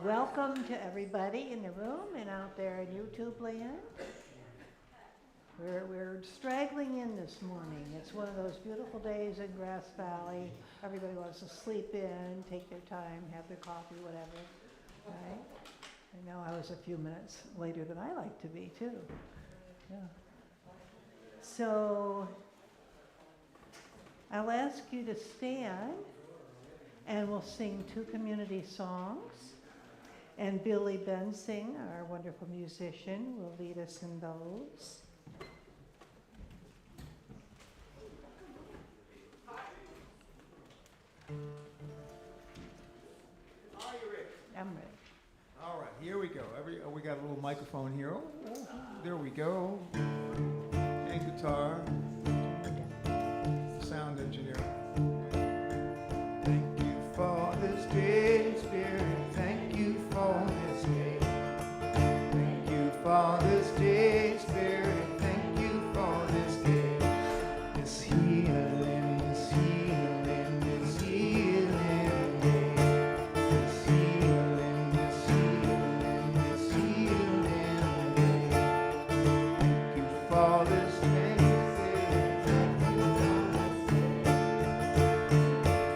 Welcome to everybody in the room and out there in YouTube land. We're straggling in this morning. It's one of those beautiful days in Grass Valley. Everybody wants to sleep in, take their time, have their coffee, whatever, right? I know I was a few minutes later than I like to be too. Yeah. So I'll ask you to stand and we'll sing 2 community songs. And Billy Bensing, our wonderful musician, will lead us in those. Are you ready? I'm ready. All right, here we go. We got a little microphone here. Oh, there we go. And guitar. Sound engineer. Thank you for this day, Spirit. Thank you for this day. Thank you for this day, Spirit. Thank you for this day. This healing, this healing, this healing day. This healing, this healing, this healing day. Thank you for this day, Spirit. Thank you for this day.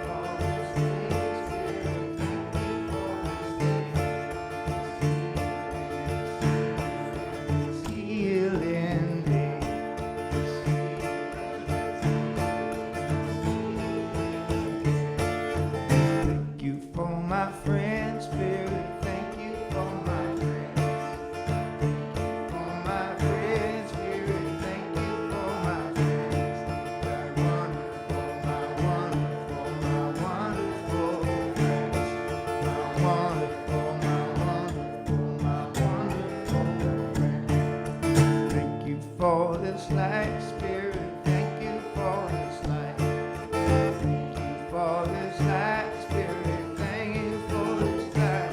For this day, Spirit. Thank you for this day. This healing day. Thank you for my friends, Spirit. Thank you for my friends. For my friends, Spirit. Thank you for my friends. They're wonderful, my wonderful friends. My wonderful, my wonderful friends. Thank you for this light, Spirit. Thank you for this light. Thank you for this light, Spirit. Thank you for this light.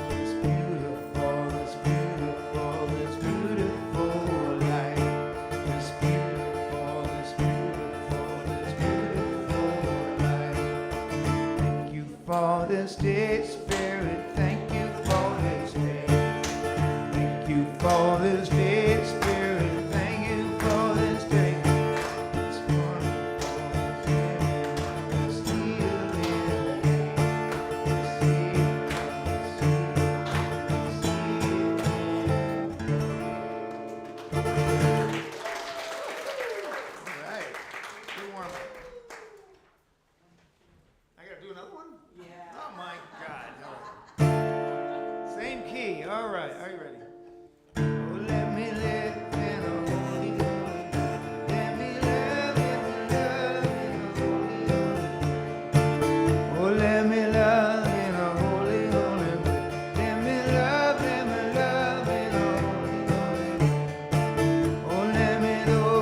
This beautiful, this beautiful, this beautiful light. This beautiful, this beautiful, this beautiful light. Thank you for this day, Spirit. Thank you for this day. Thank you for this day, Spirit. Thank you for this day. It's wonderful, this healing day. This healing, this healing, this healing. All right, good warm up. I gotta do another one? Yeah. Oh my God. All right. Same key. All right. Are you ready? Oh, let me live in a holy, holy. Let me love in a holy, holy. Oh, let me love in a holy, holy. Let me love in a holy, holy. Oh, let me know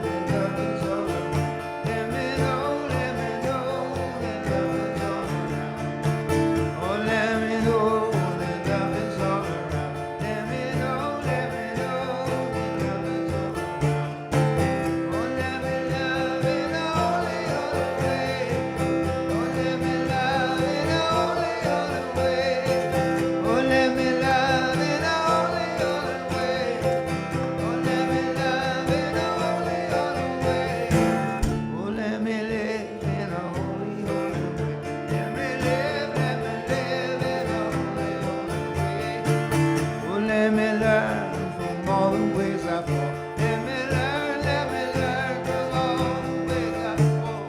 that love is all around. Let me know that love is all around. Oh, let me know that love is all around. Let me know that love is all around. Oh, let me love in a holy, holy way. Oh, let me love in a holy, holy way. Oh, let me love in a holy, holy way. Oh, let me love in a holy, holy way. Oh, let me live in a holy, holy way. Let me live in a holy, holy way. Oh, let me learn from all the ways I fall. Let me learn from all the ways I fall.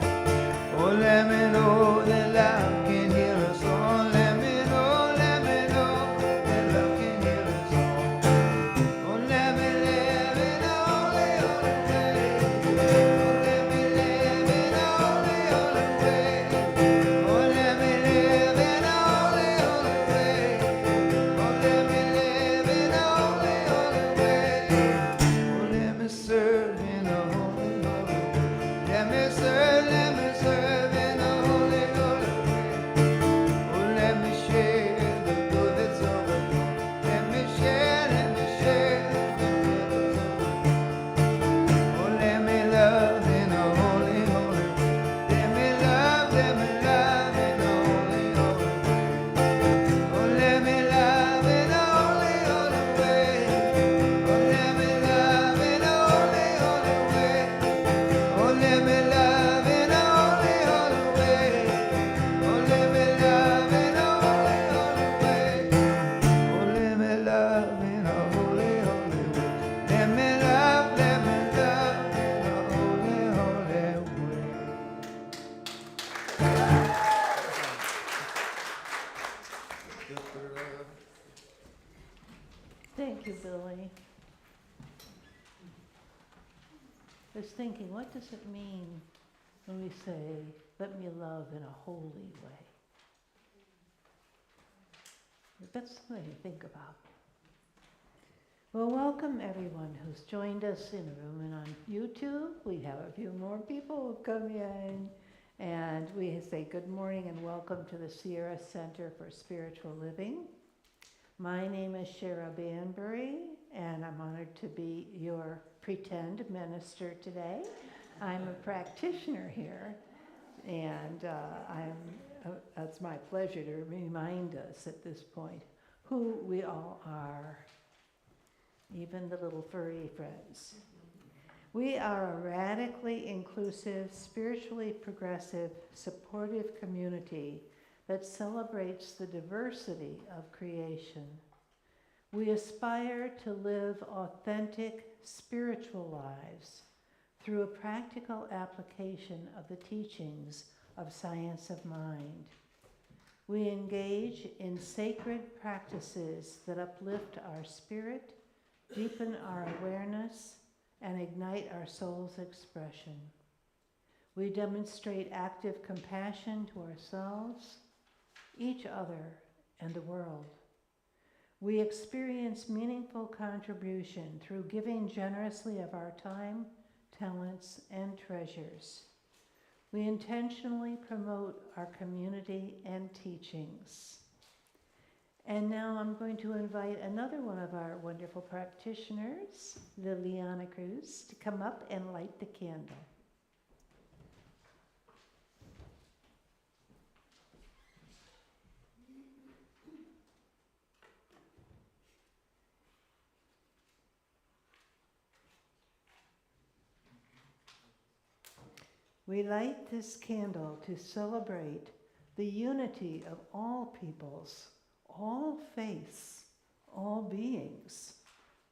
Oh, let me know that love can heal us all. Let me know that love can heal us all. Oh, let me live in a holy, holy way. Oh, let me live in a holy, holy way. Oh, let me live in a holy, holy way. Oh, let me live in a holy, holy way. Oh, let me serve in a holy, holy way. Let me serve in a holy, holy was thinking, what does it mean when we say, let me love in a holy way? That's something to think about. Well, welcome everyone who's joined us in the room and on YouTube. We have a few more people who've come in. And we say good morning and welcome to the Shera Center for Spiritual Living. My name is Shera Banbury, and I'm honored to be your pretend minister today. I'm a practitioner here, and it's my pleasure to remind us at this point who we all are, even the little furry friends. We are a radically inclusive, spiritually progressive, supportive community that celebrates the diversity of creation. We aspire to live authentic spiritual lives through a practical application of the teachings of science of mind. We engage in sacred practices that uplift our spirit, deepen our awareness, and ignite our soul's expression. We demonstrate active compassion to ourselves, each other, and the world. We experience meaningful contribution through giving generously of our time, talents, and treasures. We intentionally promote our community and teachings. And now I'm going to invite another one of our wonderful practitioners, Liliana Cruz, to come up and light the candle. We light this candle to celebrate the unity of all peoples, all faiths, all beings,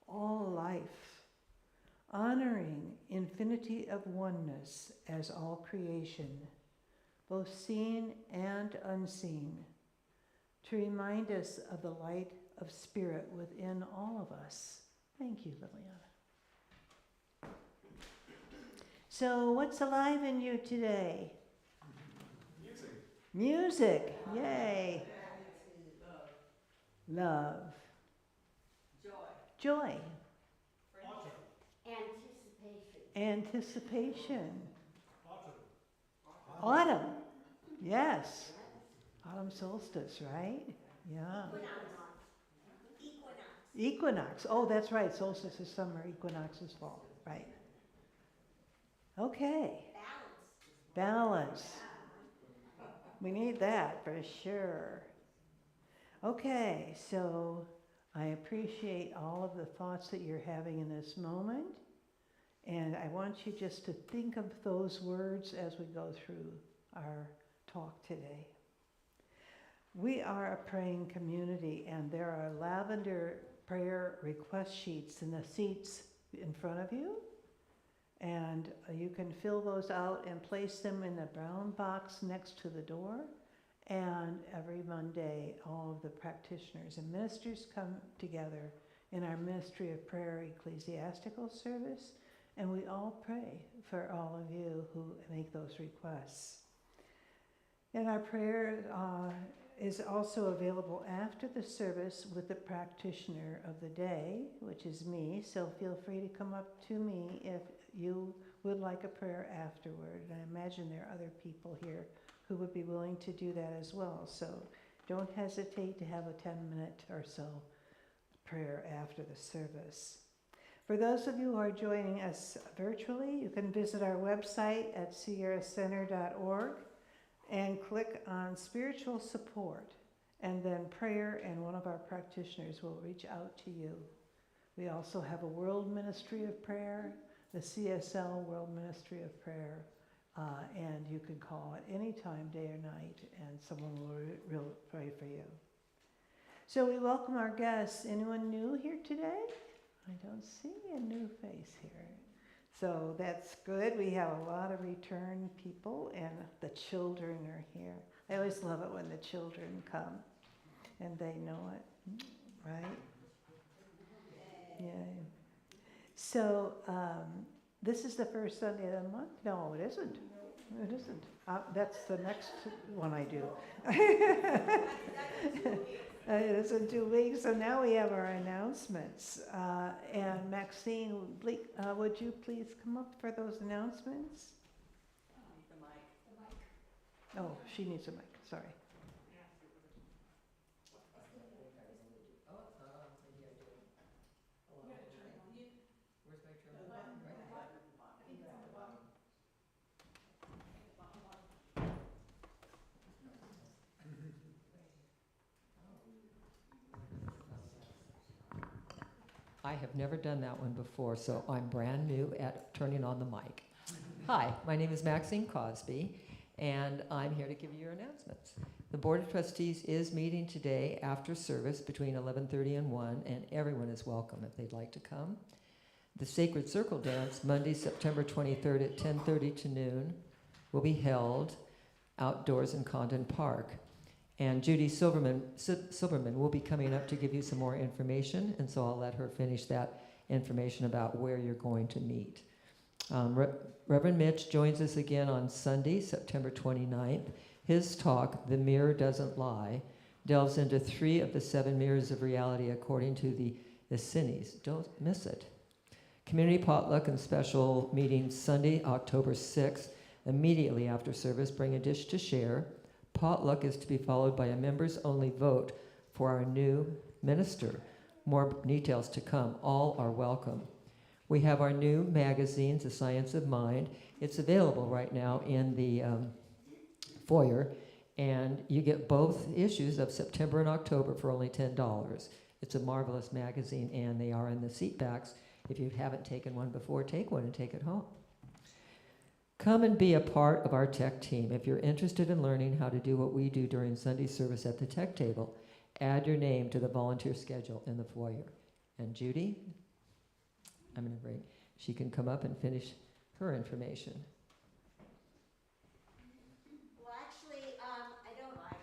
all life, honoring infinity of oneness as all creation, both seen and unseen, to remind us of the light of spirit within all of us. Thank you, Liliana. So what's alive in you today? Music, yay. Love. Joy. Anticipation. Autumn. Yes. Autumn solstice, right? Yeah. Equinox. Oh, that's right. Solstice is summer, equinox is fall. Right. Okay. Balance. We need that for sure. Okay, so I appreciate all of the thoughts that you're having in this moment. And I want you just to think of those words as we go through our talk today. We are a praying community, and there are lavender prayer request sheets in the seats in front of you. And you can fill those out and place them in the brown box next to the door. And every Monday, all of the practitioners and ministers come together in our Ministry of Prayer ecclesiastical service, and we all pray for all of you who make those requests. And our prayer is also available after the service with the practitioner of the day, which is me, so feel free to come up to me if you would like a prayer afterward. And I imagine there are other people here who would be willing to do that as well. So don't hesitate to have a 10-minute or so prayer after the service. For those of you who are joining us virtually, you can visit our website at sierracenter.org and click on spiritual support, and then prayer, and one of our practitioners will reach out to you. We also have a World Ministry of Prayer, the CSL World Ministry of Prayer, and you can call at any time, day or night, and someone will pray for you. So we welcome our guests. Anyone new here today? I don't see a new face here. So that's good. We have a lot of return people, and the children are here. I always love it when the children come and they know it, right? Yeah. So This is the first Sunday of the month? No, it isn't. It isn't. That's the next one I do. It is in 2 weeks, so now we have our announcements. And Maxine, would you please come up for those announcements? The mic. Oh, she needs a mic, sorry. Where's my trombone? I have never done that one before, so I'm brand new at turning on the mic. Hi, my name is Maxine Cosby, and I'm here to give you your announcements. The Board of Trustees is meeting today after service between 11:30 and 1, and everyone is welcome if they'd like to come. The Sacred Circle Dance, Monday, September 23rd at 10:30 to noon, will be held outdoors in Condon Park. And Judy Silverman will be coming up to give you some more information, and so I'll let her finish that information about where you're going to meet. Reverend Mitch joins us again on Sunday, September 29th. His talk, The Mirror Doesn't Lie, delves into 3 of the 7 mirrors of reality according to the Essenes. Don't miss it. Community potluck and special meetings Sunday, October 6th. Immediately after service, bring a dish to share. Potluck is to be followed by a members-only vote for our new minister. More details to come. All are welcome. We have our new magazines, The Science of Mind. It's available right now in the foyer, and you get both issues of September and October for only $10. It's a marvelous magazine, and they are in the seat backs. If you haven't taken one before, take one and take it home. Come and be a part of our tech team. If you're interested in learning how to do what we do during Sunday service at the tech table, add your name to the volunteer schedule in the foyer. And Judy, I'm going to bring, she can come up and finish her information. Well, actually, I don't like.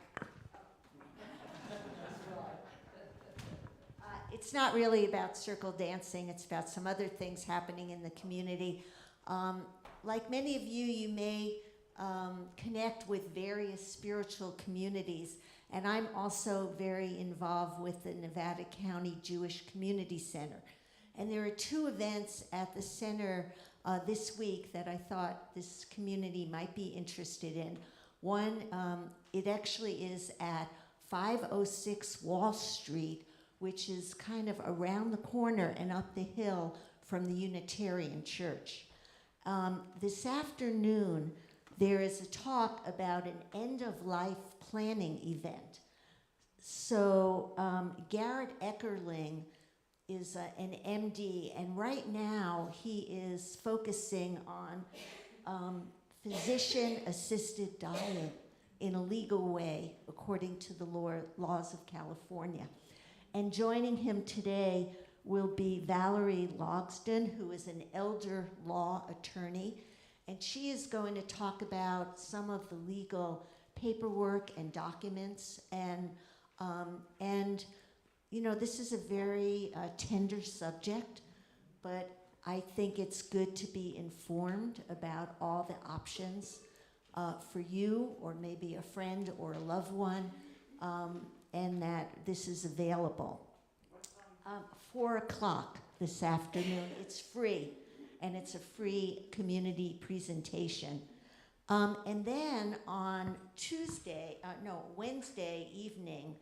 It's not really about circle dancing. It's about some other things happening in the community. Like many of you, you may connect with various spiritual communities, and I'm also very involved with the Nevada County Jewish Community Center. And there are 2 events at the center this week that I thought this community might be interested in. One, it actually is at 506 Wall Street, which is kind of around the corner and up the hill from the Unitarian Church. This afternoon, there is a talk about an end-of-life planning event. So Garrett Eckerling is an MD, and right now he is focusing on physician-assisted dying in a legal way, according to the laws of California. And joining him today will be Valerie Logsdon, who is an elder law attorney, and she is going to talk about some of the legal paperwork and documents, and you know, this is a very tender subject, but I think it's good to be informed about all the options for you or maybe a friend or a loved one, and that this is available. 4 o'clock this afternoon. It's free, and it's a free community presentation. And then on Wednesday evening,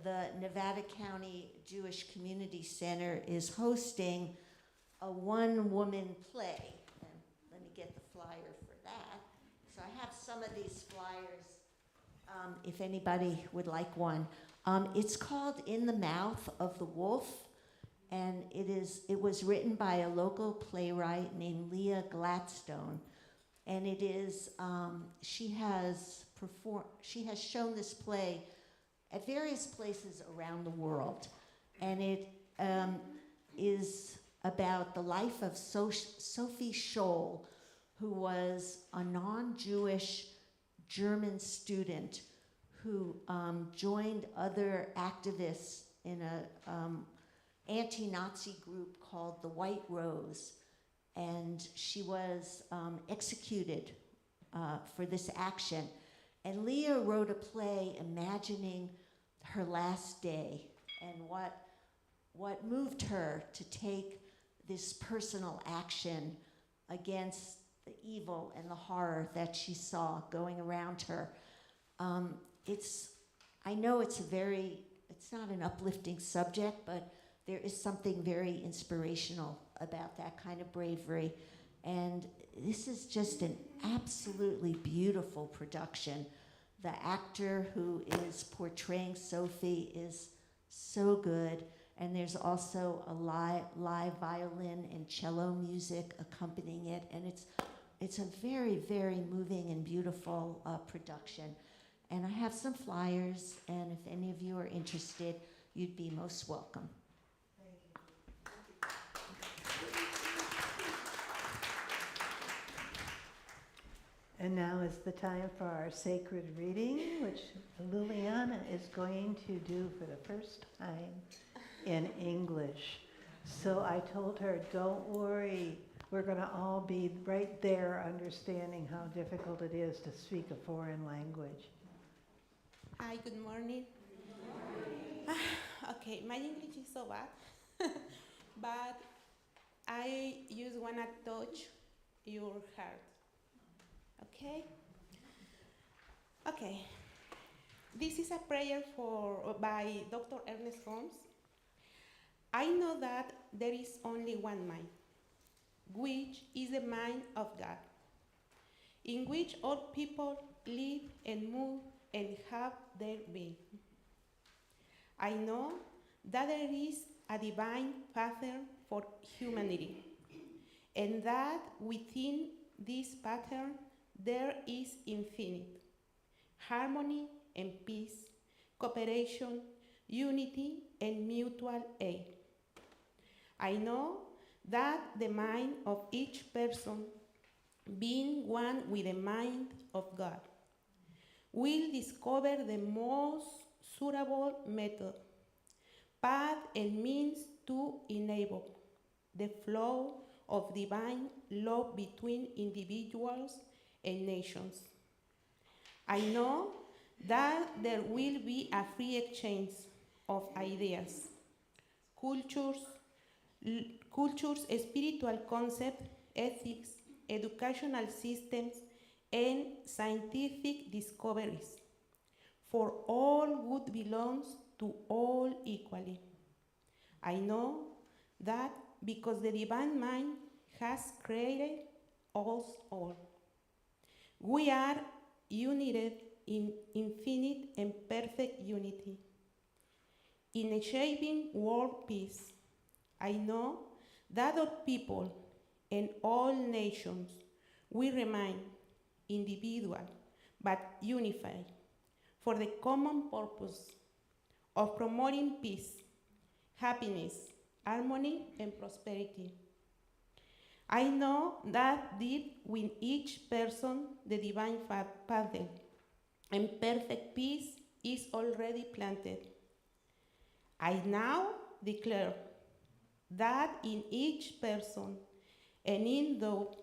the Nevada County Jewish Community Center is hosting a one-woman play. And let me get the flyer for that. So I have some of these flyers, if anybody would like one. It's called In the Mouth of the Wolf, and it was written by a local playwright named Leah Gladstone, and it is she has shown this play at various places around the world, and it is about the life of Sophie Scholl, who was a non-Jewish German student who joined other activists in a anti-Nazi group called the White Rose. and she was executed for this action. And Leah wrote a play imagining her last day and what moved her to take this personal action against the evil and the horror that she saw going around her. I know it's not an uplifting subject, but there is something very inspirational about that kind of bravery. And this is just an absolutely beautiful production. The actor who is portraying Sophie is so good. And there's also a live violin and cello music accompanying it. And it's a very, very moving and beautiful production. And I have some flyers, and if any of you are interested, you'd be most welcome. And now is the time for our sacred reading, which Liliana is going to do for the first time in English. So I told her, don't worry, we're going to all be right there understanding how difficult it is to speak a foreign language. Hi, good morning. Okay, my English is so bad, but I just want to touch your heart. Okay? Okay. This is a prayer by Dr. Ernest Holmes. I know that there is only one mind, which is the mind of God, in which all people live and move and have their being. I know that there is a divine pattern for humanity, and that within this pattern there is infinite harmony and peace, cooperation, unity, and mutual aid. I know that the mind of each person, being one with the mind of God, will discover the most suitable method, path, and means to enable the flow of divine love between individuals and nations. I know that there will be a free exchange of ideas, cultures, spiritual concepts, ethics, educational systems, and scientific discoveries. For all good belongs to all equally. I know that because the divine mind has created us all, we are united in infinite and perfect unity. In achieving world peace, I know that all people and all nations will remain individual but unified for the common purpose of promoting peace, happiness, harmony, and prosperity. I know that deep within each person the divine pattern and perfect peace is already planted. I now declare that in each person and in those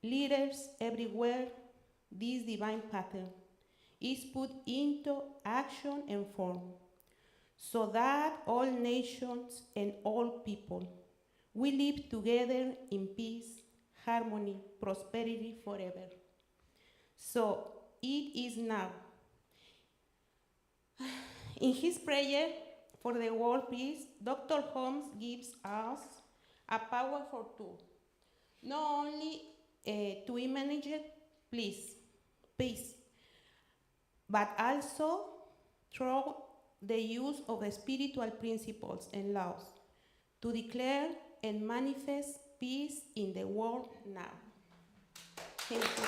leaders everywhere, this divine pattern is put into action and form, so that all nations and all people will live together in peace, harmony, prosperity forever. So it is now. In his prayer for the world peace, Dr. Holmes gives us a powerful tool, not only to manage peace, but also through the use of the spiritual principles and laws to declare and manifest peace in the world now. Thank you.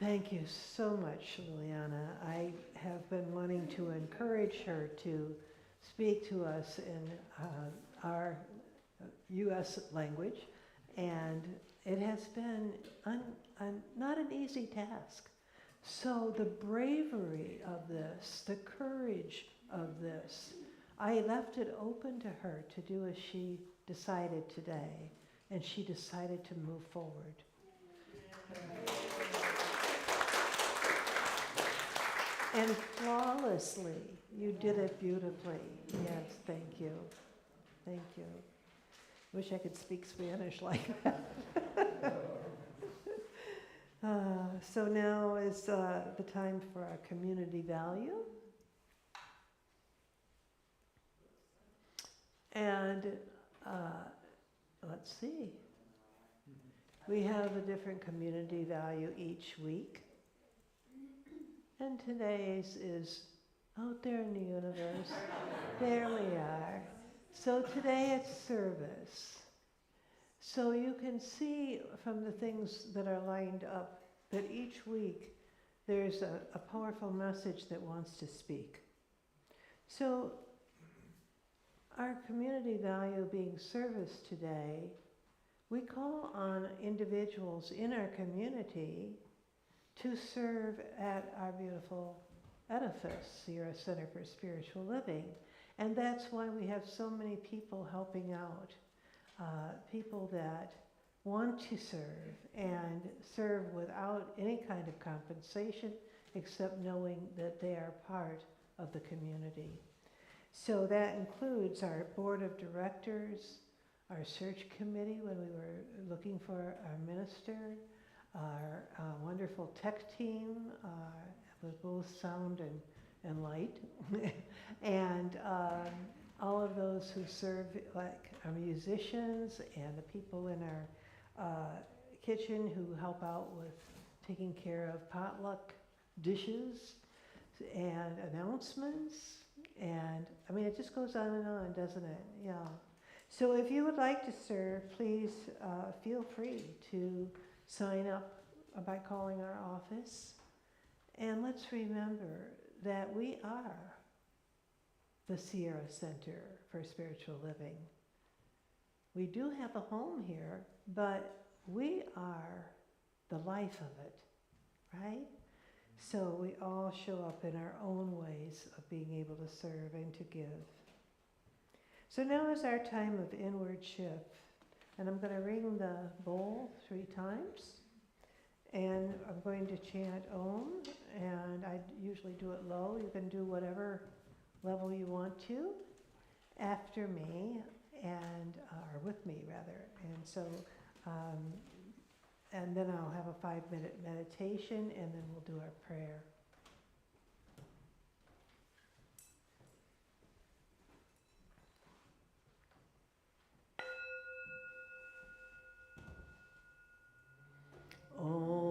Thank you so much, Liliana. I have been wanting to encourage her to speak to us in our U.S. language, and it has been not an easy task. So the bravery of this, the courage of this, I left it open to her to do as she decided today, and she decided to move forward. And flawlessly, you did it beautifully. Yes, thank you. Thank you. Wish I could speak Spanish like that. So now is the time for our community value. And let's see. We have a different community value each week. And today's is out there in the universe. There we are. So today it's service. So you can see from the things that are lined up that each week there's a powerful message that wants to speak. So our community value being service today, we call on individuals in our community to serve at our beautiful edifice, Shera Center for Spiritual Living. And that's why we have so many people helping out, people that want to serve and serve without any kind of compensation except knowing that they are part of the community. So that includes our board of directors, our search committee when we were looking for our minister, our wonderful tech team with both sound and light, and all of those who serve, like our musicians and the people in our kitchen who help out with taking care of potluck dishes and announcements. And I mean, it just goes on and on, doesn't it? Yeah. So if you would like to serve, please feel free to sign up by calling our office. And let's remember that we are the Shera Center for Spiritual Living. We do have a home here, but we are the life of it, right? So we all show up in our own ways of being able to serve and to give. So now is our time of inward shift. And I'm going to ring the bowl 3 times. And I'm going to chant Om. And I usually do it low. You can do whatever level you want to after me, and or with me rather. And so, and then I'll have a 5-minute meditation, and then we'll do our prayer. Om.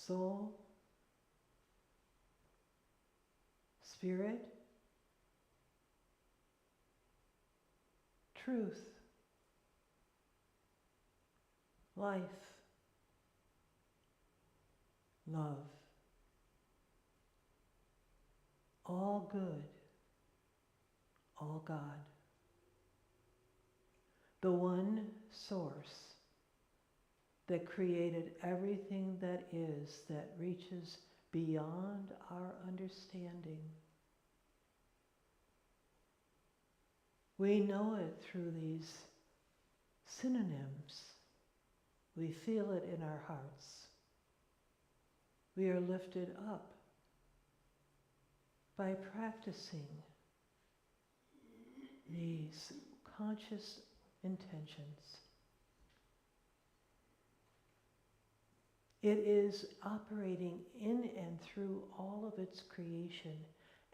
soul, spirit, truth, life, love, all good, all God. The one source that created everything that is, that reaches beyond our understanding. We know it through these synonyms. We feel it in our hearts. We are lifted up by practicing these conscious intentions. It is operating in and through all of its creation,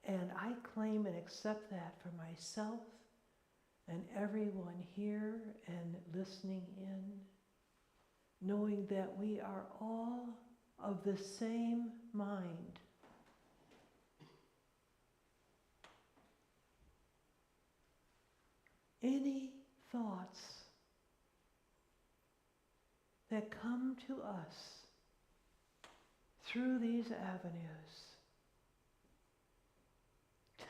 and I claim and accept that for myself and everyone here and listening in, knowing that we are all of the same mind. Any thoughts that come to us through these avenues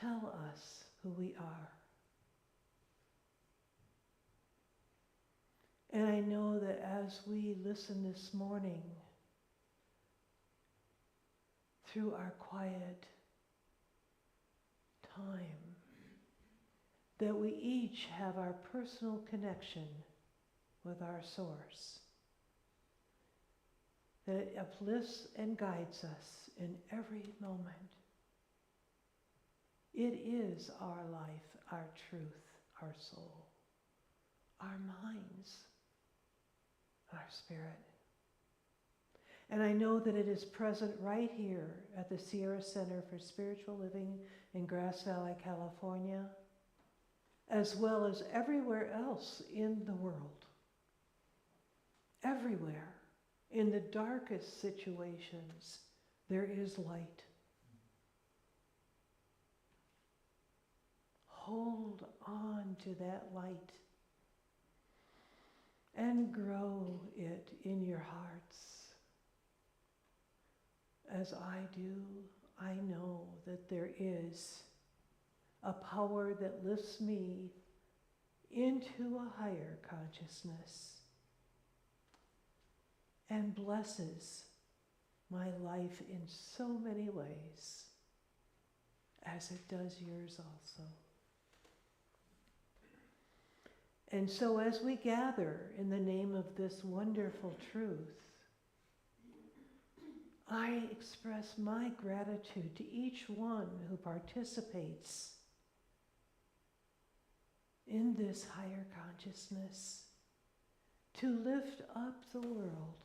tell us who we are. And I know that as we listen this morning, through our quiet time, that we each have our personal connection with our source, that it uplifts and guides us in every moment. It is our life, our truth, our soul, our minds, our spirit. And I know that it is present right here at the Shera Center for Spiritual Living in Grass Valley, California, as well as everywhere else in the world. Everywhere, in the darkest situations, there is light. Hold on to that light and grow it in your hearts. As I do, I know that there is a power that lifts me into a higher consciousness and blesses my life in so many ways, as it does yours also. And so as we gather in the name of this wonderful truth, I express my gratitude to each one who participates in this higher consciousness to lift up the world.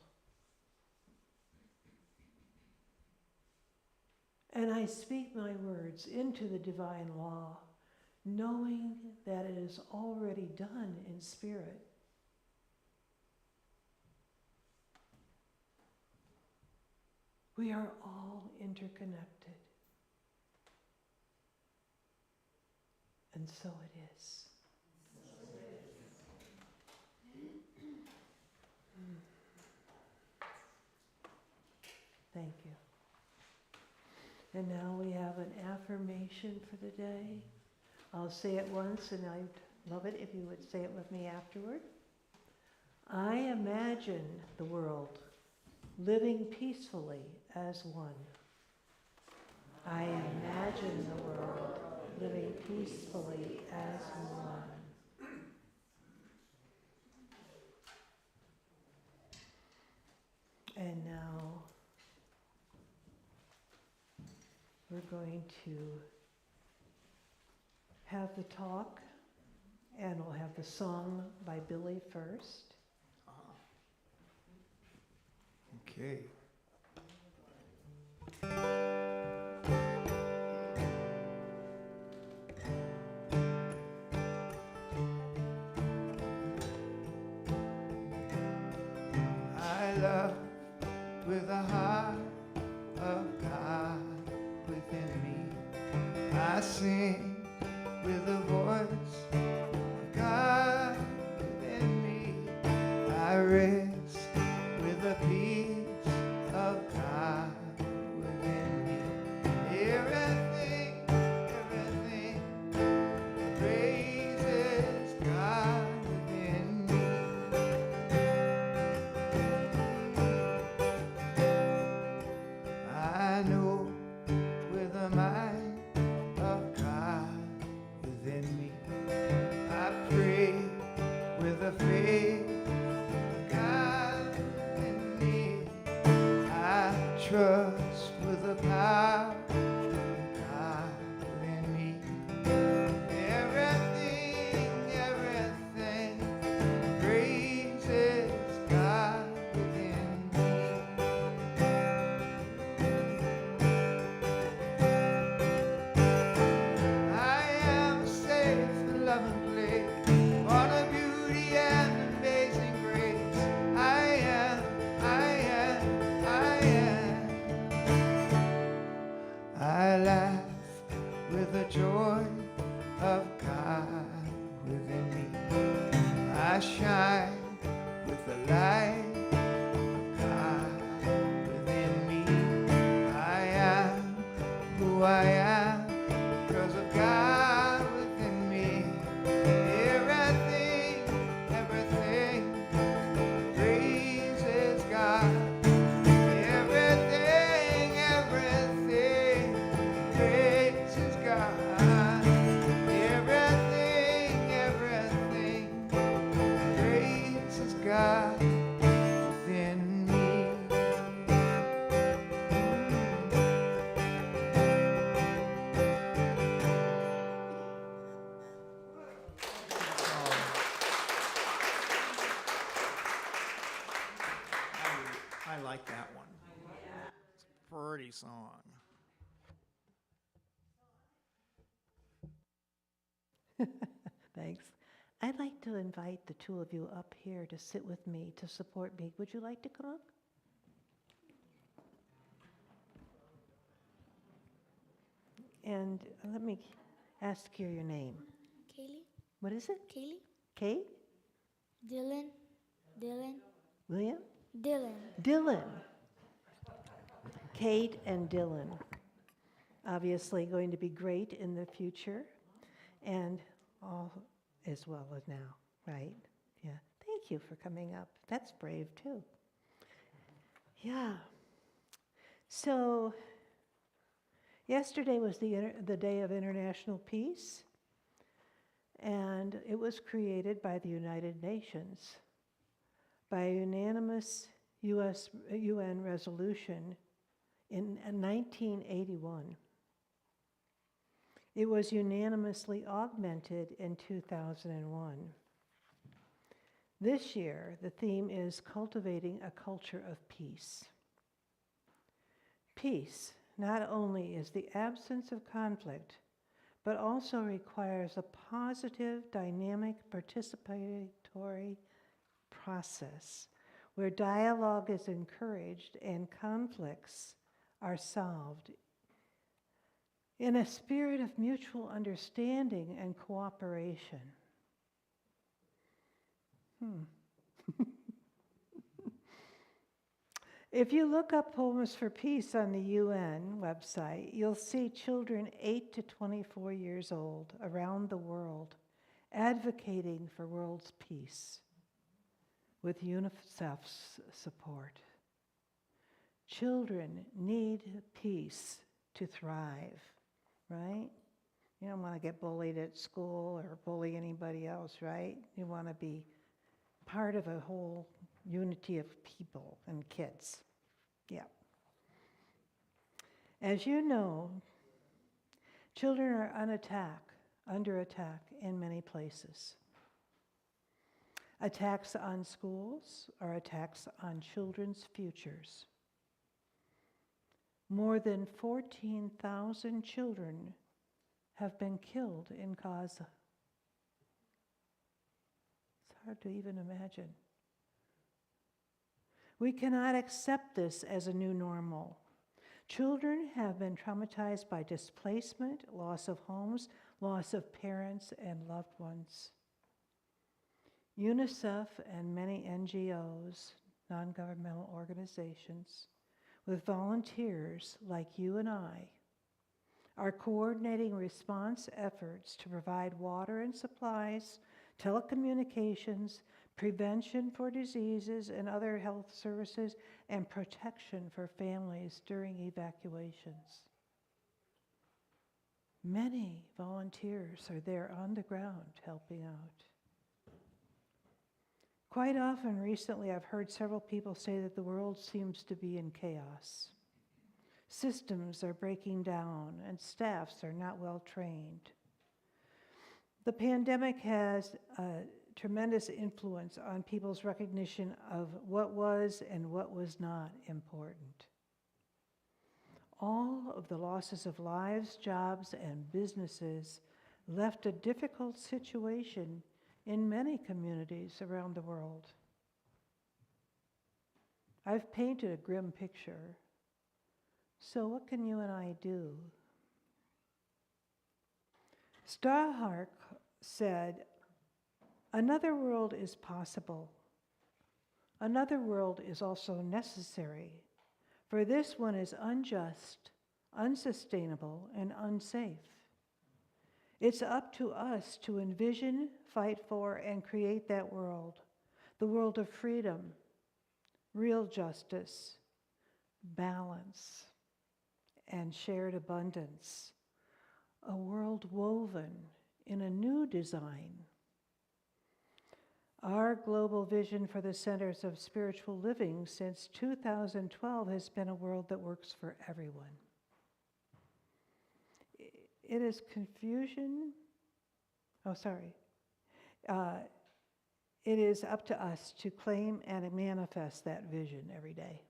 And I speak my words into the divine law, knowing that it is already done in spirit. We are all interconnected. And so it is. Thank you. And now we have an affirmation for the day. I'll say it once, and I'd love it if you would say it with me afterward. I imagine the world living peacefully as one. I imagine the world living peacefully as one. And now we're going to have the talk, and we'll have the song by Billy first. Okay. I love with a heart of God within me. I sing with the voice of God within me. I rest with the peace of God within me. Everything, everything praises God within me. I know with the mind of God within me. I pray with the faith of God within me. I trust with the power of God within me. Everything, everything praises God within me. I am safe in love and place, what a beauty and amazing grace. I am, I am, I am. I laugh with the joy of God within me. I shine with the light of God within me. I am who I am because of God within me. Everything, everything praises God. Everything, everything praises God. Everything, everything praises God within me. I like that one. It's a pretty song. Thanks. I'd like to invite the two of you up here to sit with me, to support me. Would you like to come up? And let me ask you your name. Kaylee, What is it? Kaylee, Kate? Dylan, William? Dylan. Dylan. Kate and Dylan. Obviously going to be great in the future and all as well as now, right? Yeah. Thank you for coming up. That's brave too. Yeah. So yesterday was the Day of International Peace, and it was created by the United Nations by a unanimous UN resolution in 1981. It was unanimously augmented in 2001. This year, the theme is cultivating a culture of peace. Peace not only is the absence of conflict, but also requires a positive, dynamic, participatory process where dialogue is encouraged and conflicts are solved in a spirit of mutual understanding and cooperation. If you look up Homes for Peace on the UN website, you'll see children 8 to 24 years old around the world advocating for world's peace with UNICEF's support. Children need peace to thrive, right? You don't want to get bullied at school or bully anybody else, right? You want to be part of a whole unity of people and kids. Yeah. As you know, children are under attack in many places. Attacks on schools are attacks on children's futures. More than 14,000 children have been killed in Gaza. It's hard to even imagine. We cannot accept this as a new normal. Children have been traumatized by displacement, loss of homes, loss of parents and loved ones. UNICEF and many NGOs, non-governmental organizations, with volunteers like you and I, are coordinating response efforts to provide water and supplies, telecommunications, prevention for diseases and other health services, and protection for families during evacuations. Many volunteers are there on the ground helping out. Quite often recently, I've heard several people say that the world seems to be in chaos. Systems are breaking down and staffs are not well trained. The pandemic has a tremendous influence on people's recognition of what was and what was not important. All of the losses of lives, jobs, and businesses left a difficult situation in many communities around the world. I've painted a grim picture. So what can you and I do? Starhawk said, "Another world is possible. Another world is also necessary, for this one is unjust, unsustainable, and unsafe. It's up to us to envision, fight for, and create that world, the world of freedom, real justice, balance, and shared abundance, a world woven in a new design. Our global vision for the Centers of Spiritual Living since 2012 has been a world that works for everyone. It is confusion. It is up to us to claim and manifest that vision every day.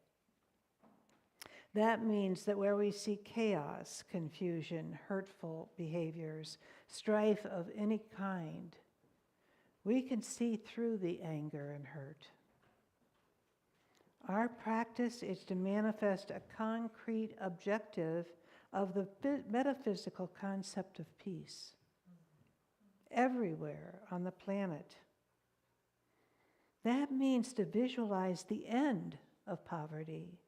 That means that where we see chaos, confusion, hurtful behaviors, strife of any kind, we can see through the anger and hurt. Our practice is to manifest a concrete objective of the metaphysical concept of peace everywhere on the planet. That means to visualize the end of poverty,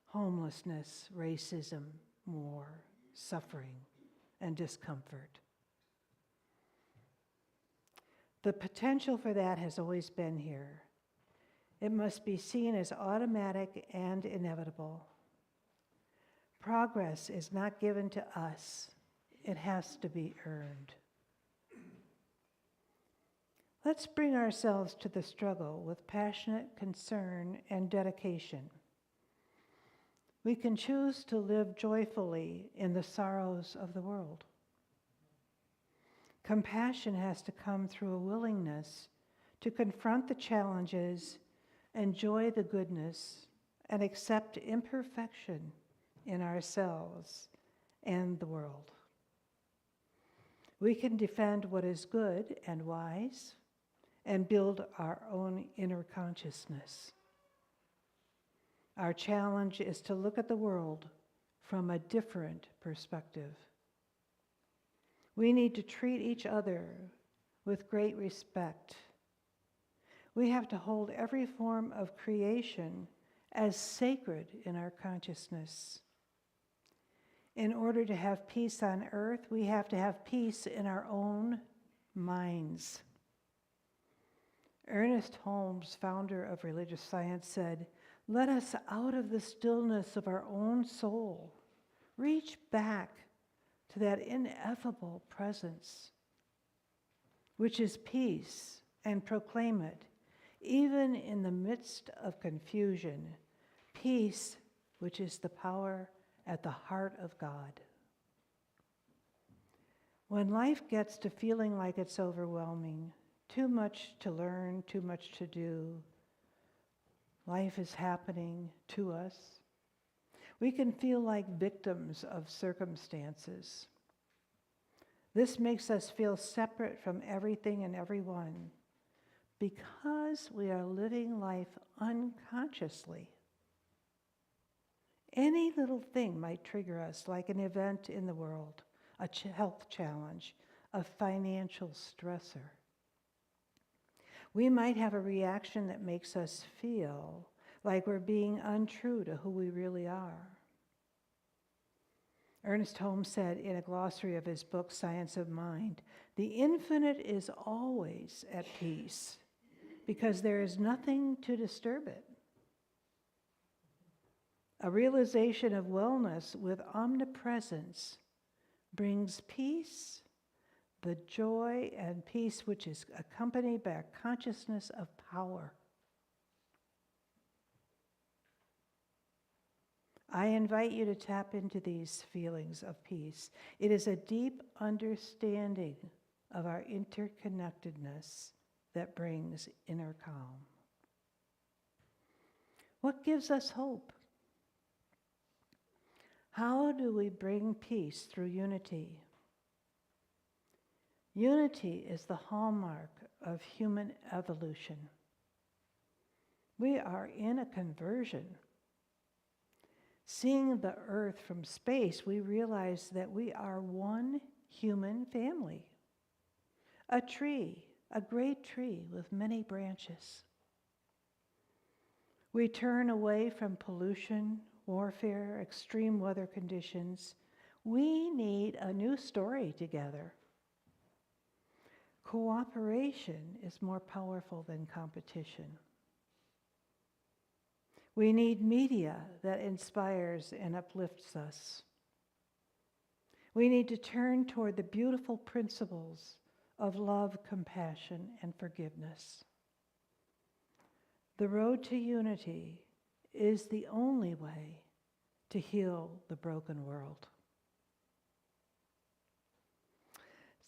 homelessness, racism, war, suffering, and discomfort. The potential for that has always been here. It must be seen as automatic and inevitable. Progress is not given to us. It has to be earned. Let's bring ourselves to the struggle with passionate concern and dedication. We can choose to live joyfully in the sorrows of the world. Compassion has to come through a willingness to confront the challenges, enjoy the goodness, and accept imperfection in ourselves and the world. We can defend what is good and wise and build our own inner consciousness. Our challenge is to look at the world from a different perspective. We need to treat each other with great respect. We have to hold every form of creation as sacred in our consciousness. In order to have peace on earth, we have to have peace in our own minds. Ernest Holmes, founder of religious science, said, "Let us out of the stillness of our own soul, reach back to that ineffable presence, which is peace, and proclaim it, even in the midst of confusion, peace, which is the power at the heart of God." When life gets to feeling like it's overwhelming, too much to learn, too much to do, life is happening to us, we can feel like victims of circumstances. This makes us feel separate from everything and everyone, because we are living life unconsciously. Any little thing might trigger us, like an event in the world, a health challenge, a financial stressor. We might have a reaction that makes us feel like we're being untrue to who we really are. Ernest Holmes said in a glossary of his book, Science of Mind, "The infinite is always at peace because there is nothing to disturb it." A realization of wellness with omnipresence brings peace, the joy and peace which is accompanied by a consciousness of power. I invite you to tap into these feelings of peace. It is a deep understanding of our interconnectedness that brings inner calm. What gives us hope? How do we bring peace through unity? Unity is the hallmark of human evolution. We are in a conversion. Seeing the earth from space, we realize that we are one human family. A tree, a great tree with many branches. We turn away from pollution, warfare, extreme weather conditions. We need a new story together. Cooperation is more powerful than competition. We need media that inspires and uplifts us. We need to turn toward the beautiful principles of love, compassion, and forgiveness. The road to unity is the only way to heal the broken world.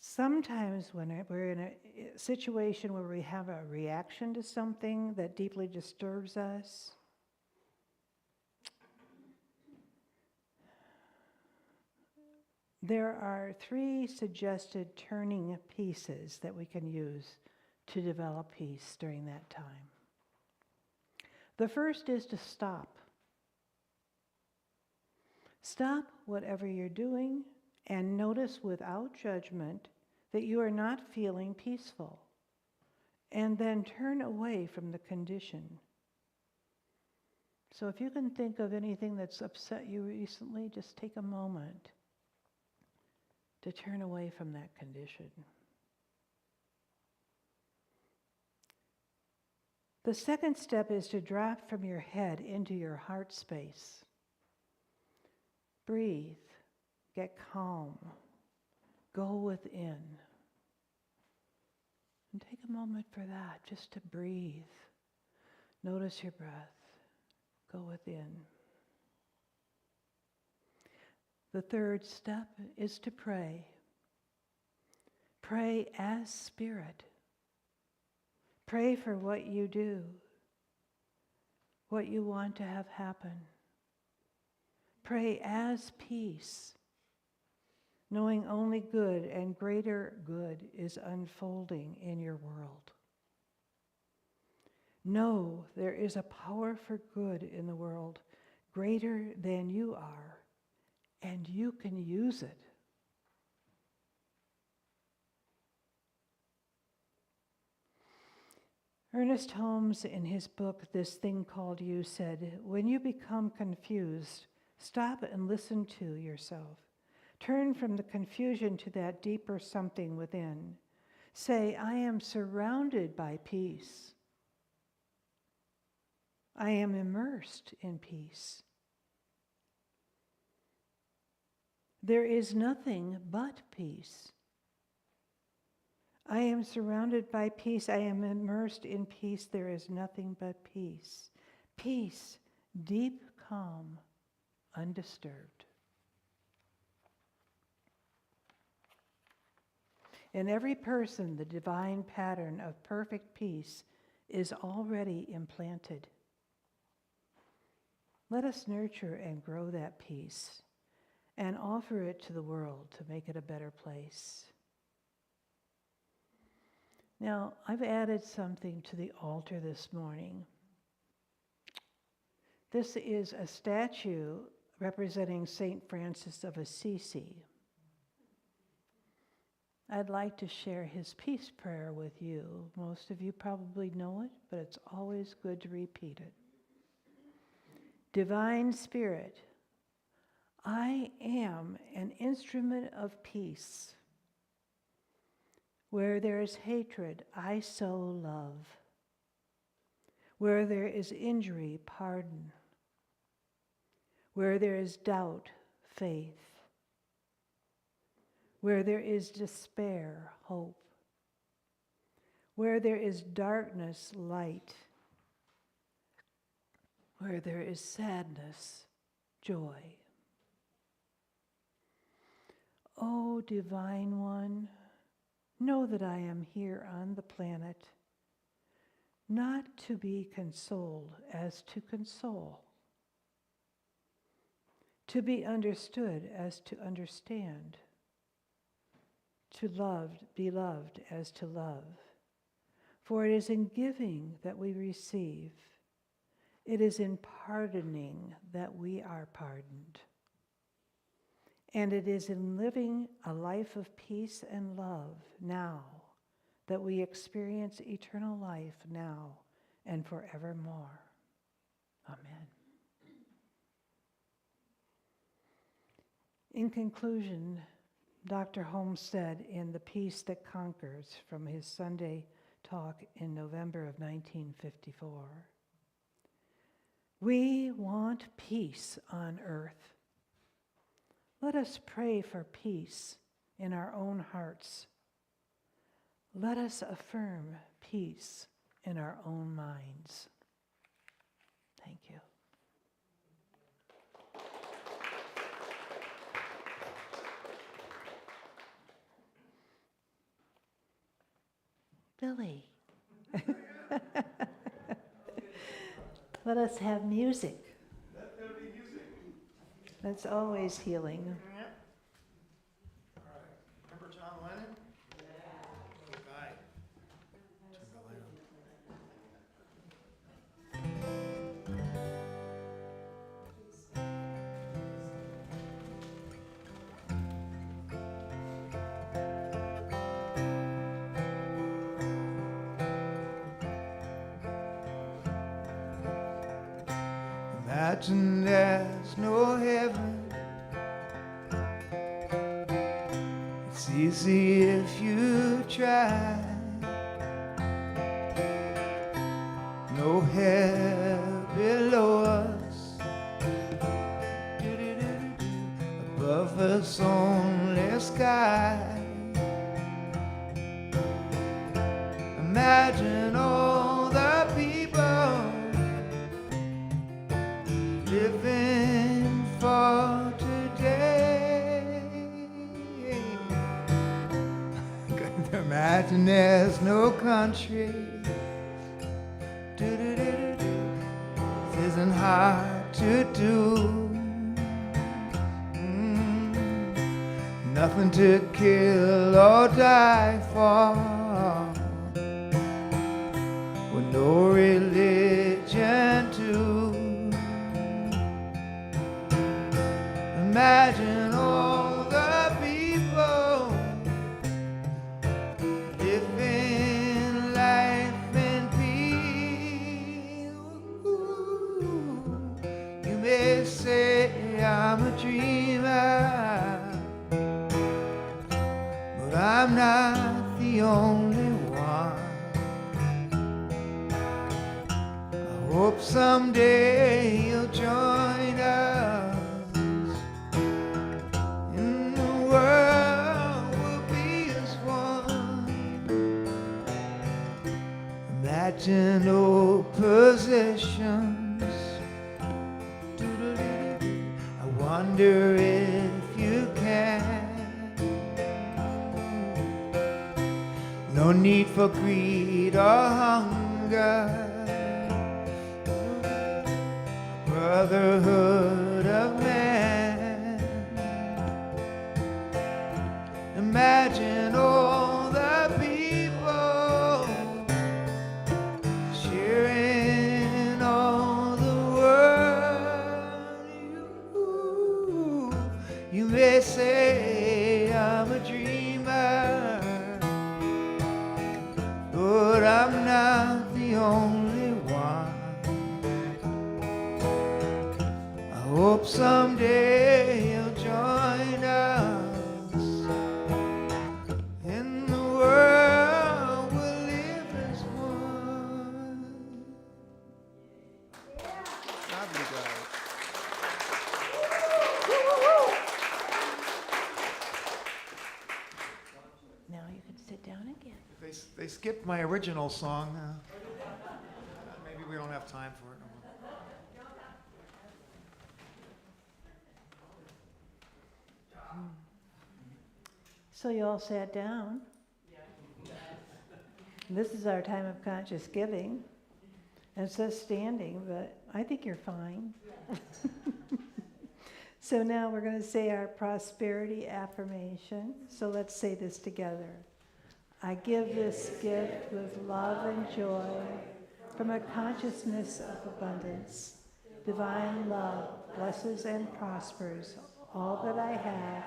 Sometimes when we're in a situation where we have a reaction to something that deeply disturbs us, there are 3 suggested turning pieces that we can use to develop peace during that time. The first is to stop. Stop whatever you're doing and notice without judgment that you are not feeling peaceful, and then turn away from the condition. So if you can think of anything that's upset you recently, just take a moment to turn away from that condition. The second step is to drop from your head into your heart space. Breathe, get calm, go within. And take a moment for that, just to breathe. Notice your breath, go within. The third step is to pray. Pray as spirit. Pray for what you do, what you want to have happen. Pray as peace, knowing only good and greater good is unfolding in your world. Know there is a power for good in the world greater than you are, and you can use it. Ernest Holmes, in his book, This Thing Called You, said, "When you become confused, stop and listen to yourself. Turn from the confusion to that deeper something within. Say, I am surrounded by peace. I am immersed in peace. There is nothing but peace. I am surrounded by peace. I am immersed in peace. There is nothing but peace. Peace, deep calm, undisturbed." In every person, the divine pattern of perfect peace is already implanted. Let us nurture and grow that peace and offer it to the world to make it a better place. Now, I've added something to the altar this morning. This is a statue representing St. Francis of Assisi. I'd like to share his peace prayer with you. Most of you probably know it, but it's always good to repeat it. Divine Spirit, I am an instrument of peace. Where there is hatred, I sow love. Where there is injury, pardon. Where there is doubt, faith. Where there is despair, hope. Where there is darkness, light. Where there is sadness, joy. O Divine One, know that I am here on the planet, not to be consoled as to console, to be understood as to understand, to be loved as to love. For it is in giving that we receive. It is in pardoning that we are pardoned. And it is in living a life of peace and love now that we experience eternal life now and forevermore. Amen. In conclusion, Dr. Holmes said in The Peace That Conquers from his Sunday talk in November of 1954, we want peace on earth. Let us pray for peace in our own hearts. Let us affirm peace in our own minds. Thank you. Billy. Let us have music. That's always healing. Yep. All right. Remember John Lennon? Yeah. Good guy. Turn the light on. Imagine there's no heaven. It's easy if you try. No hell below us. Above us only sky. Imagine all the people living for today. Imagine there's no country. This isn't hard to do. Nothing to kill or die for. With no religion too. Imagine all the people living life in peace. Ooh, you may say I'm a dreamer, but I'm not the only one. I hope someday you'll join us. Imagine no possessions. I wonder if you can. No need for greed or hunger. Brotherhood of man. Imagine all the people hope someday you'll join us in the world we'll live as one. Love you guys. Now you can sit down again. They skipped my original song. Maybe we don't have time for it no more. So you all sat down. This is our time of conscious giving. It says standing, but I think you're fine. So now we're going to say our prosperity affirmation. So let's say this together. I give this gift with love and joy from a consciousness of abundance. Divine love blesses and prospers all that I have,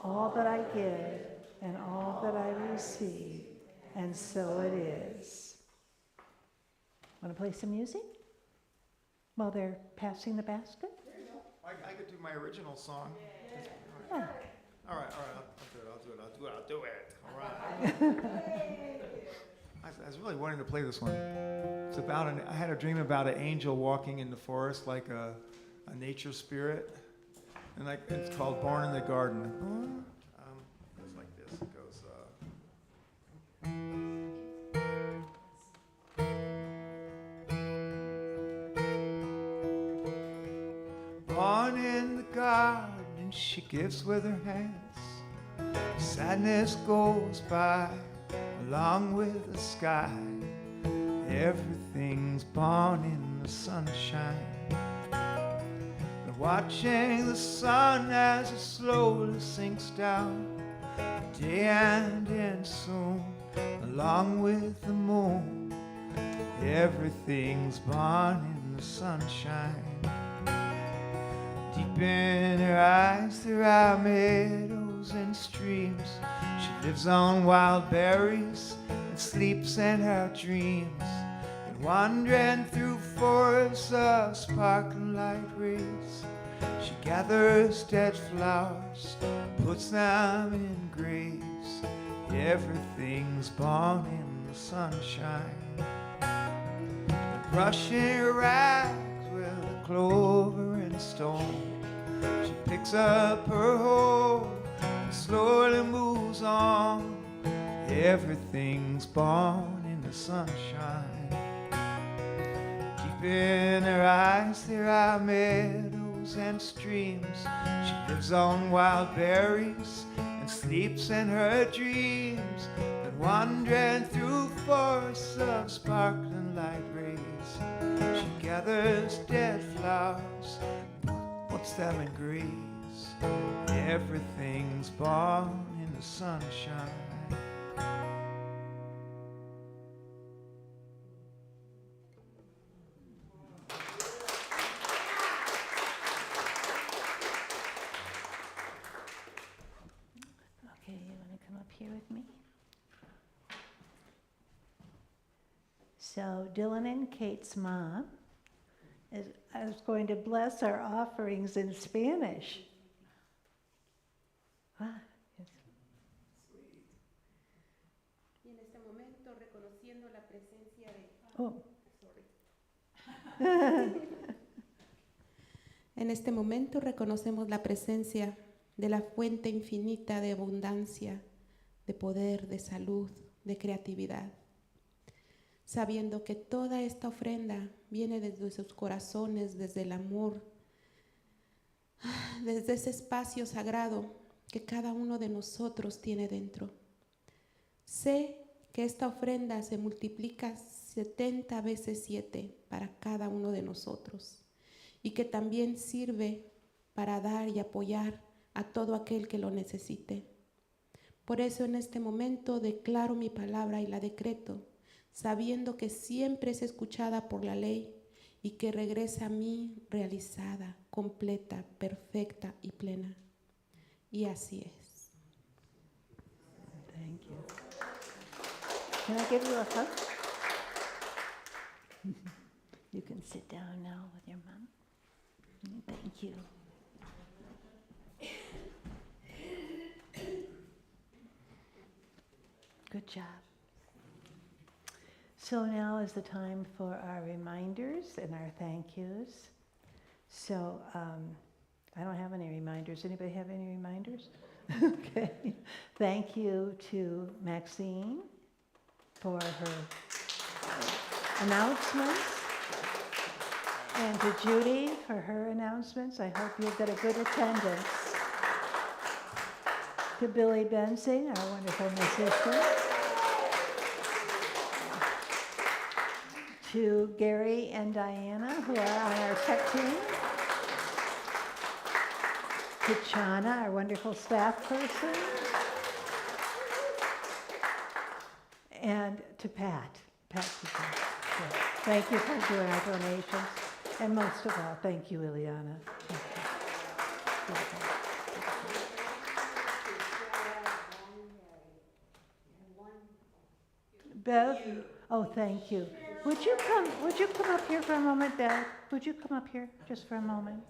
all that I give, and all that I receive. And so it is. Want to play some music while they're passing the basket? I could do my original song. Yeah. All right, I'll do it. All right. I was really wanting to play this one. It's about I had a dream about an angel walking in the forest like a nature spirit. And it's called Born in the Garden. It's like this. It goes, born in the garden, she gives with her hands. Sadness goes by along with the sky. Everything's born in the sunshine. Watching the sun as it slowly sinks down, day and end soon, along with the moon. Everything's born in the sunshine. Deep in her eyes there are meadows and streams. She lives on wild berries and sleeps in her dreams. And wandering through forests of sparkling light rays, she gathers dead flowers, puts them in graves. Everything's born in the sunshine. And brushing her rags with a clover and stone, she picks up her hoe and slowly moves on. Everything's born in the sunshine. Deep in her eyes there are meadows and streams. She lives on wild berries and sleeps in her dreams. And wandering through forests of sparkling light rays, she gathers dead flowers, puts them in graves. Everything's born in the sunshine. Okay, you want to come up here with me? So Dylan and Kate's mom is going to bless our offerings in Spanish. Ah, yes. Y en este momento, reconociendo la presencia de... Oh. En este momento reconocemos la presencia de la fuente infinita de abundancia, de poder, de salud, de creatividad, sabiendo que toda esta ofrenda viene desde sus corazones, desde el amor, desde ese espacio sagrado que cada uno de nosotros tiene dentro. Sé que esta ofrenda se multiplica 70 veces 7 para cada uno de nosotros y que también sirve para dar y apoyar a todo aquel que lo necesite. Por eso en este momento declaro mi palabra y la decreto, sabiendo que siempre es escuchada por la ley y que regresa a mí realizada, completa, perfecta y plena. Y así es. Thank you. Can I give you a hug? You can sit down now with your mom. Thank Thank you. Good job. So now is the time for our reminders and our thank yous. So I don't have any reminders. Anybody have any reminders? Okay. Thank you to Maxine for her announcements, and to Judy for her announcements. I hope you've got a good attendance. To Billy Bensing, our wonderful musician. To Gary and Diana, who are on our tech team. To Chana, our wonderful staff person. And to Pat. Thank you for doing our donations. And most of all, thank you, Ileana. Thank you. Bev? Oh, thank you. Would you come up here for a moment, Bev? Would you come up here just for a moment?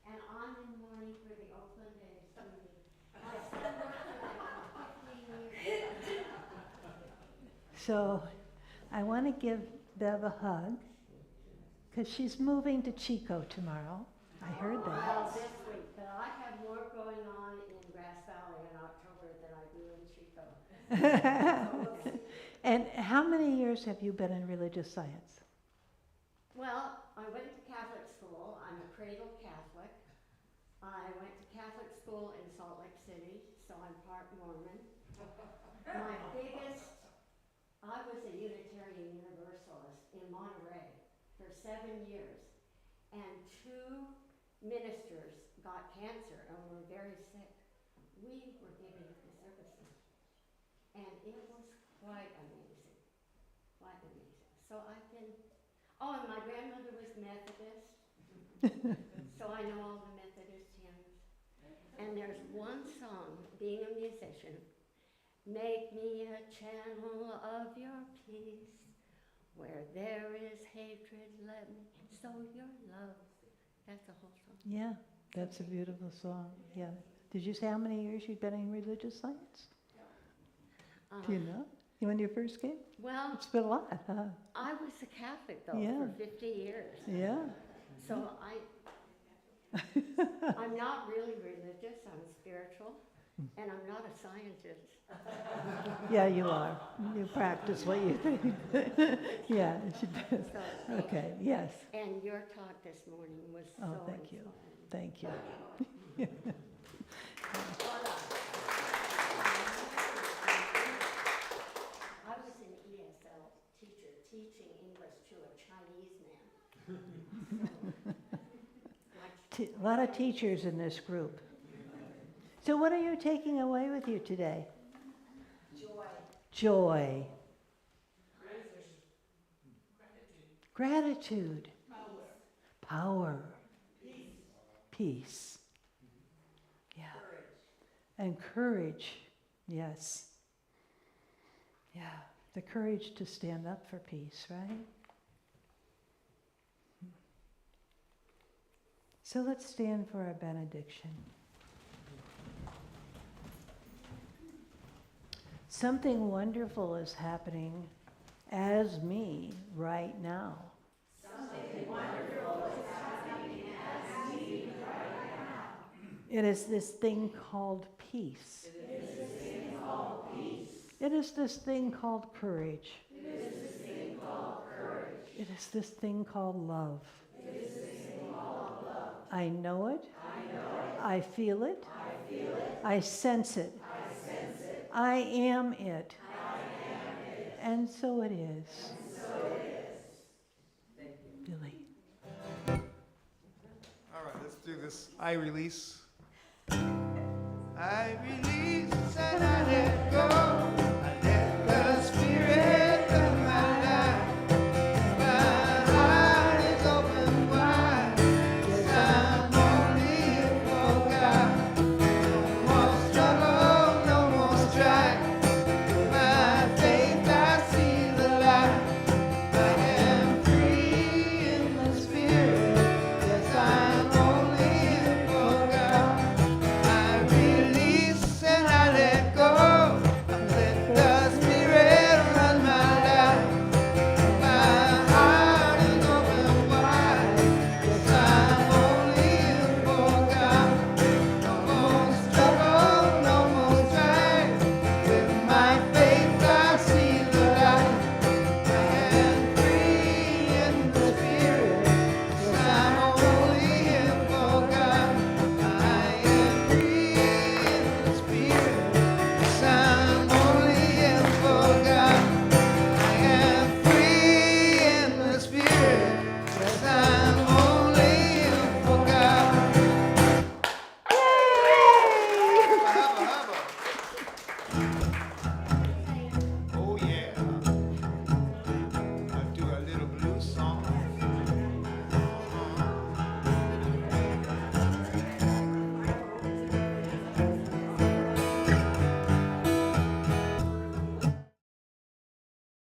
And I'm in mourning for the Oakland Days movie. I still work for them for 15 years. So I want to give Bev a hug because she's moving to Chico tomorrow. I heard that. Well, this week, but I have more going on in Grass Valley in October than I do in Chico. And how many years have you been in religious science? Well, I went to Catholic school. I'm a cradle Catholic. I went to Catholic school in Salt Lake City, so I'm part Mormon. I was a Unitarian Universalist in Monterey for 7 years, and 2 ministers got cancer and were very sick. We were giving the services, and it was quite amazing, quite amazing. So I've been, oh, and my grandmother was Methodist, so I know all the Methodist hymns. And there's one song, being a musician, make me a channel of your peace, where there is hatred, let me sow your love. That's the whole song. Yeah, that's a beautiful song. Yeah. Did you say how many years you'd been in religious science? Do you know? When you first came? Well, It's been a lot, huh? I was a Catholic though Yeah. for 50 years. Yeah. So I'm not really religious, I'm spiritual, and I'm not a scientist. Yeah, you are. You practice what you think. Yeah, she does. So, Okay, yes. and your talk this morning was so Oh, thank you. inspiring. Thank you. I was an ESL teacher teaching English to a Chinese man. A lot of teachers in this group. So what are you taking away with you today? Joy. Joy. Gratitude. Power. Peace. Yeah. And courage. Yes. Yeah. The courage to stand up for peace, right? So let's stand for our benediction. Something wonderful is happening as me right now. Something wonderful is happening as me right now. It is this thing called peace. It is this thing called peace. It is this thing called courage. It is this thing called courage. It is this thing called love. It is this thing called love. I know it. I know it. I feel it. I feel it. I sense it. I am it. I am it. And so it is. And so it is. Thank you. Billy. All right, let's do this. I release. I release.